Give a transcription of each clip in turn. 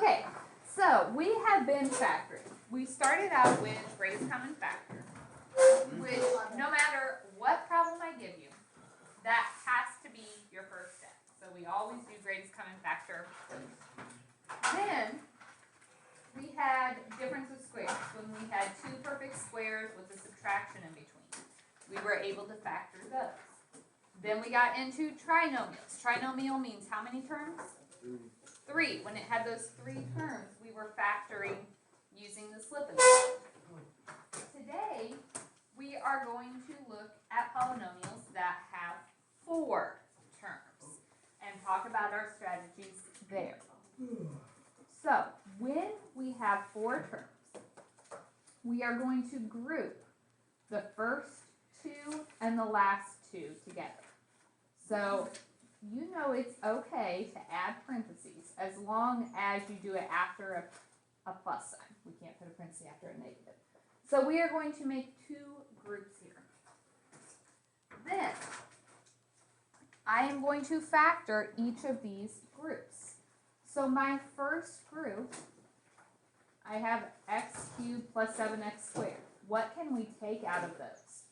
Okay, so we have been factoring. We started out with greatest common factor, which no matter what problem I give you, that has to be your first step. So we always do greatest common factor first. Then we had difference of squares. When we had two perfect squares with a subtraction in between, we were able to factor those. Then we got into trinomials. Trinomial means how many terms? 3. When it had those 3 terms, we were factoring using the slip and slide. Today, we are going to look at polynomials that have 4 terms and talk about our strategies there. So, when we have 4 terms, we are going to group the first 2 and the last 2 together. So, you know it's okay to add parentheses as long as you do it after a plus sign. We can't put a parenthesis after a negative. So we are going to make 2 groups here. Then I am going to factor each of these groups. So my first group, I have x cubed plus 7x squared. What can we take out of those?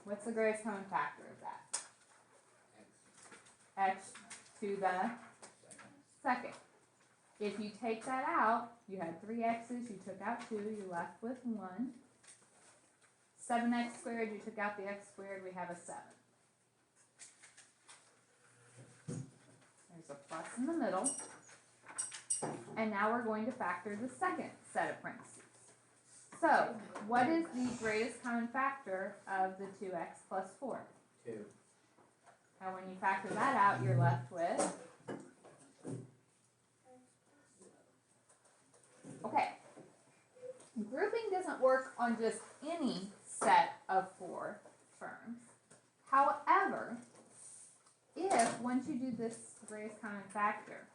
What's the greatest common factor of that? X to the second. If you take that out, you had 3 x's, you took out 2, you're left with 1. 7x squared, you took out the x squared, we have a 7. There's a plus in the middle. And now we're going to factor the second set of parentheses. So, what is the greatest common factor of the 2x plus 4? 2. And when you factor that out, you're left with, okay, grouping doesn't work on just any set of 4 terms. However, if once you do this greatest common factor,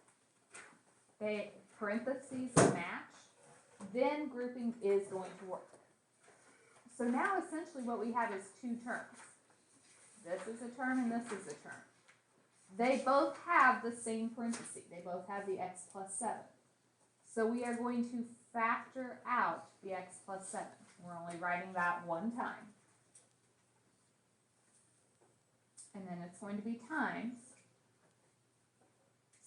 they parentheses match, then grouping is going to work. So now essentially what we have is 2 terms. This is a term and this is a term. They both have the same parenthesis. They both have the x plus 7. So we are going to factor out the x plus 7. We're only writing that one time. And then it's going to be times.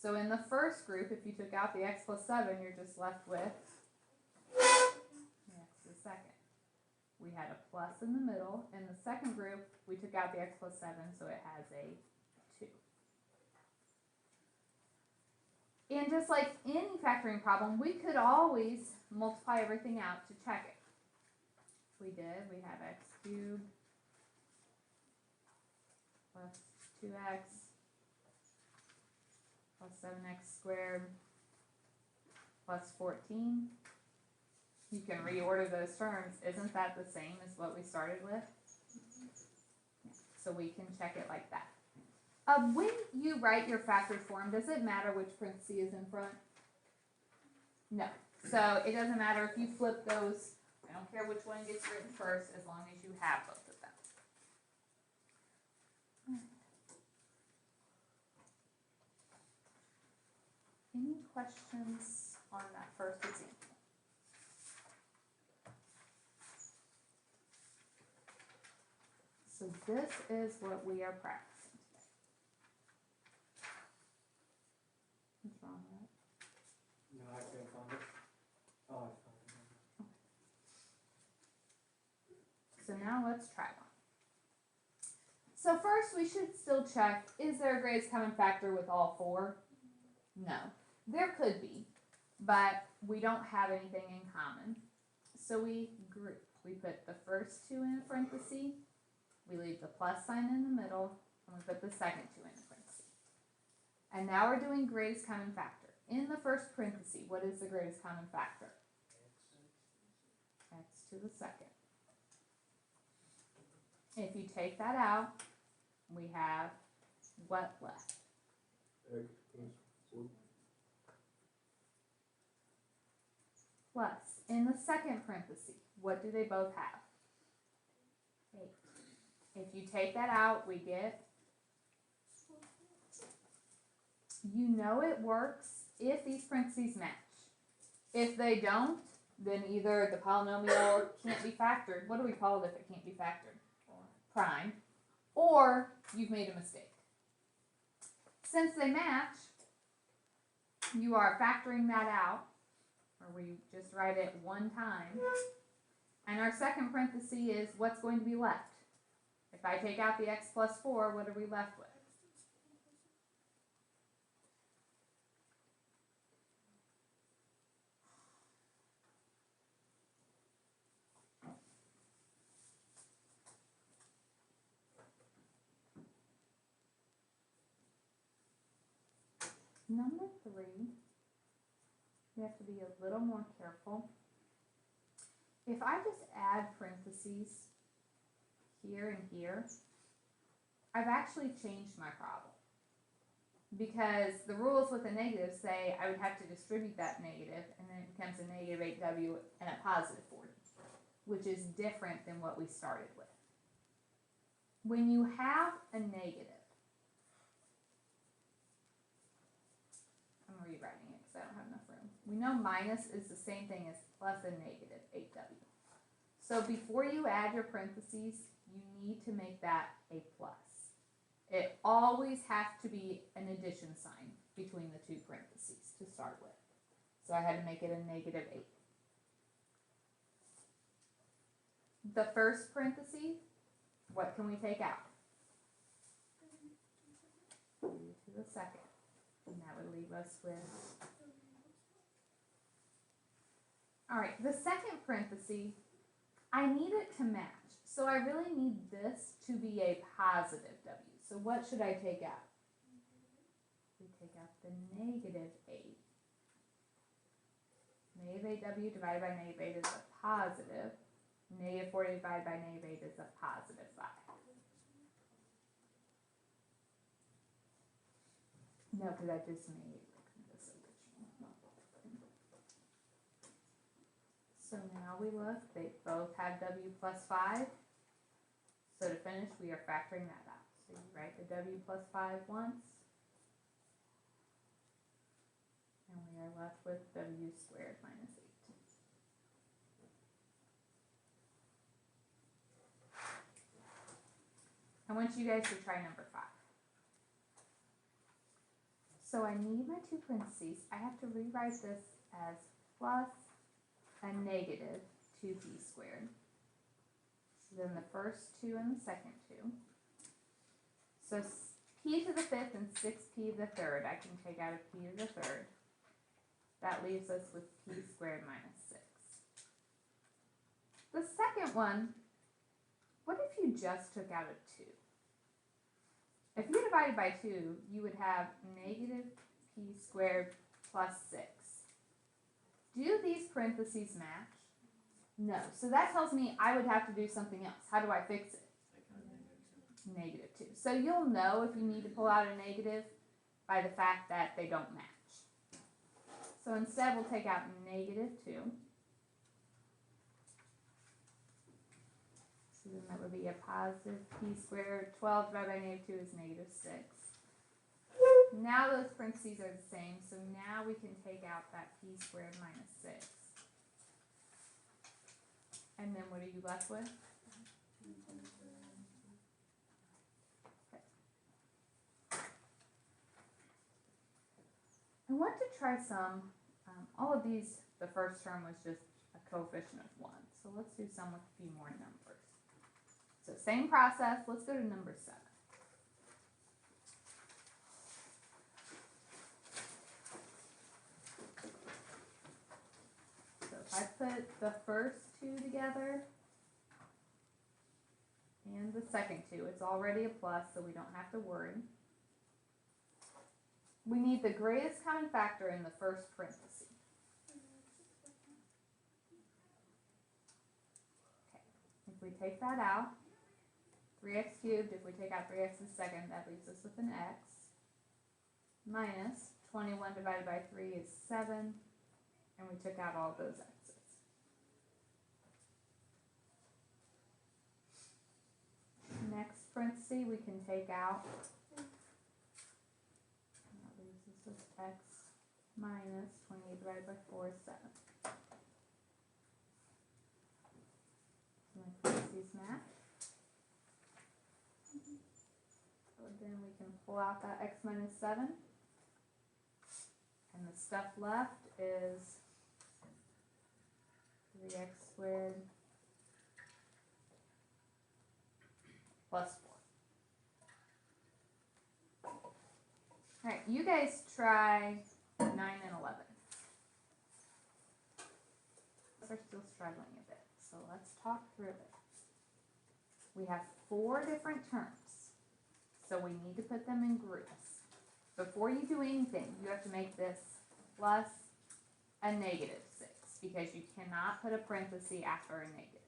So in the first group, if you took out the x plus 7, you're just left with the x to the second. We had a plus in the middle. In the second group, we took out the x plus 7, so it has a 2. And just like any factoring problem, we could always multiply everything out to check it. We did. We have x cubed plus 2x plus 7x squared plus 14. You can reorder those terms. Isn't that the same as what we started with? Yeah. So we can check it like that. When you write your factored form, does it matter which parenthesis is in front? No. So it doesn't matter if you flip those. I don't care which one gets written first as long as you have both of them. Any questions on that first example? So this is what we are practicing today. What's wrong with it? No, I can't find it. Oh, I found it. So now let's try one. So first we should still check, is there a greatest common factor with all 4? No. There could be, but we don't have anything in common. So we group. We put the first 2 in a parenthesis. We leave the plus sign in the middle, and we put the second 2 in a parenthesis. And now we're doing greatest common factor. In the first parenthesis, what is the greatest common factor? X to the second. If you take that out, we have what left? X plus 4. Plus, in the second parenthesis, what do they both have? 8. If you take that out, we get, you know it works if these parentheses match. If they don't, then either the polynomial can't be factored. What do we call it if it can't be factored? Prime. Or you've made a mistake. Since they match, you are factoring that out, or we just write it one time. And our second parenthesis is what's going to be left. If I take out the x plus 4, what are we left with? Number 3, you have to be a little more careful. If I just add parentheses here and here, I've actually changed my problem. Because the rules with a negative say I would have to distribute that negative, and then it becomes a negative 8w and a positive 40, which is different than what we started with. When you have a negative, I'm rewriting it because I don't have enough room. We know minus is the same thing as plus a negative 8w. So before you add your parentheses, you need to make that a plus. It always has to be an addition sign between the two parentheses to start with. So I had to make it a negative 8. The first parenthesis, what can we take out? 2 to the second. And that would leave us with... Alright, the second parenthesis, I need it to match. So I really need this to be a positive w. So what should I take out? We take out the negative 8. Negative 8w divided by negative 8 is a positive. Negative 40 divided by negative 8 is a positive 5. No, because I just made this original. So now we look, they both have w plus 5. So to finish, we are factoring that out. So you write the w plus 5 once, and we are left with w squared minus 8. I want you guys to try number 5. So I need my two parentheses. I have to rewrite this as plus a negative 2p squared. So then the first 2 and the second 2. So p to the 5th and 6p to the 3rd. I can take out a p to the 3rd. That leaves us with p squared minus 6. The second one, what if you just took out a 2? If you divided by 2, you would have negative p squared plus 6. Do these parentheses match? No. So that tells me I would have to do something else. How do I fix it? Negative 2. So you'll know if you need to pull out a negative by the fact that they don't match. So instead we'll take out negative 2. So then that would be a positive p squared. 12 divided by negative 2 is negative 6. Now those parentheses are the same, so now we can take out that p squared minus 6. And then what are you left with? Okay. I want to try some, all of these, the first term was just a coefficient of 1. So let's do some with a few more numbers. So same process, let's go to number 7. So if I put the first 2 together and the second 2, it's already a plus, so we don't have to worry. We need the greatest common factor in the first parenthesis. Okay, if we take that out, 3x cubed, if we take out 3x in the second, that leaves us with an x, minus 21 divided by 3 is 7, and we took out all those x's. Next parenthesis we can take out, and that leaves us with x minus 28 divided by 4 is 7. So my parentheses match. So then we can pull out that x minus 7. And the stuff left is 3x squared plus 4. Alright, you guys try 9 and 11. Are still struggling a bit, so let's talk through it. We have 4 different terms, so we need to put them in groups. Before you do anything, you have to make this plus a negative 6, because you cannot put a parenthesis after a negative.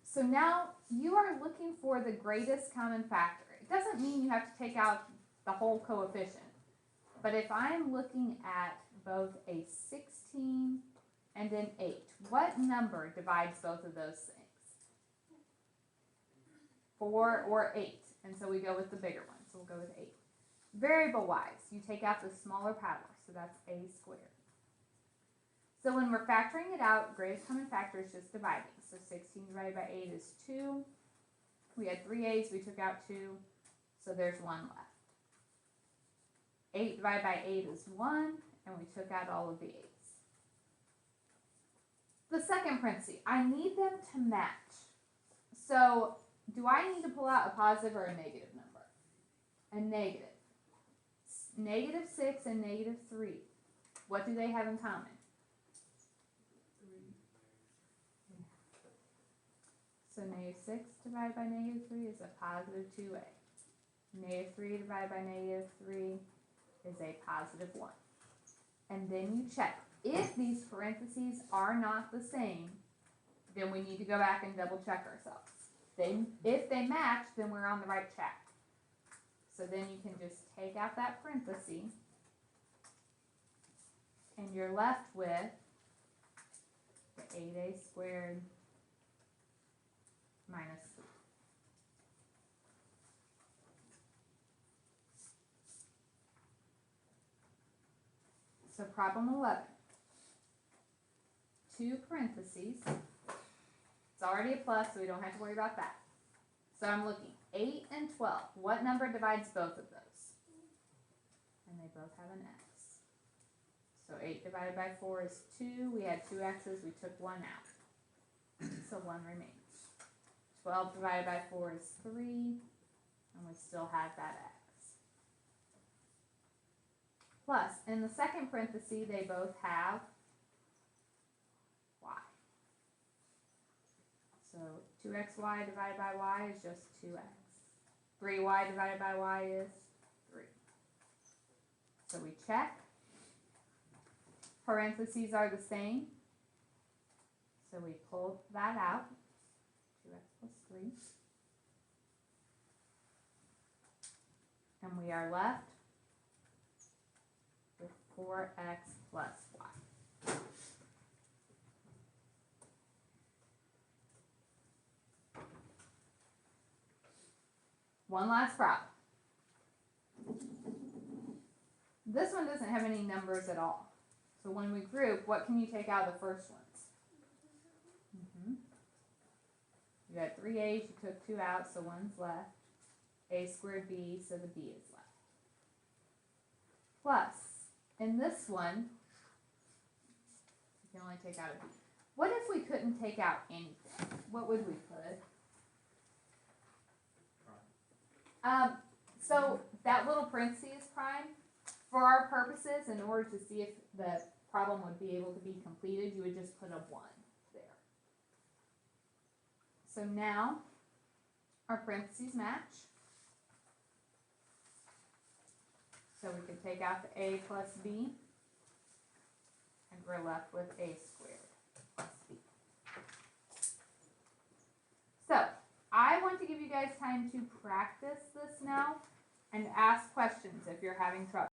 So now you are looking for the greatest common factor. It doesn't mean you have to take out the whole coefficient, but if I'm looking at both a 16 and an 8, what number divides both of those things? 4 or 8, and so we go with the bigger one, so we'll go with 8. Variable wise, you take out the smaller power, so that's a squared. So when we're factoring it out, greatest common factor is just dividing. So 16 divided by 8 is 2. We had 3 8's, we took out 2, so there's 1 left. 8 divided by 8 is 1, and we took out all of the 8's. The second parenthesis, I need them to match. So do I need to pull out a positive or a negative number? A negative. Negative 6 and negative 3. What do they have in common? 3. So negative 6 divided by negative 3 is a positive 2a. Negative 3 divided by negative 3 is a positive 1. And then you check. If these parentheses are not the same, then we need to go back and double check ourselves. If they match, then we're on the right track. So then you can just take out that parenthesis, and you're left with the 8a squared minus 3. So problem 11. 2 parentheses. It's already a plus, so we don't have to worry about that. So I'm looking 8 and 12. What number divides both of those? And they both have an x. So 8 divided by 4 is 2. We had 2 x's. We took 1 out. So 1 remains. 12 divided by 4 is 3. And we still have that x. Plus, in the second parenthesis, they both have y. So 2xy divided by y is just 2x. 3y divided by y is 3. So we check. Parentheses are the same. So we pull that out. 2x plus 3. And we are left with 4x plus y. One last problem. This one doesn't have any numbers at all. So when we group, what can you take out of the first ones? You had 3 a's, you took 2 out, so 1's left. A squared b, so the b is left. Plus, in this one, you can only take out a b. What if we couldn't take out anything? What would we put? So that little parenthesis is prime. For our purposes, in order to see if the problem would be able to be completed, you would just put a 1 there. So now our parentheses match. So we can take out the a plus b, and we're left with a squared plus b. So I want to give you guys time to practice this now and ask questions if you're having trouble.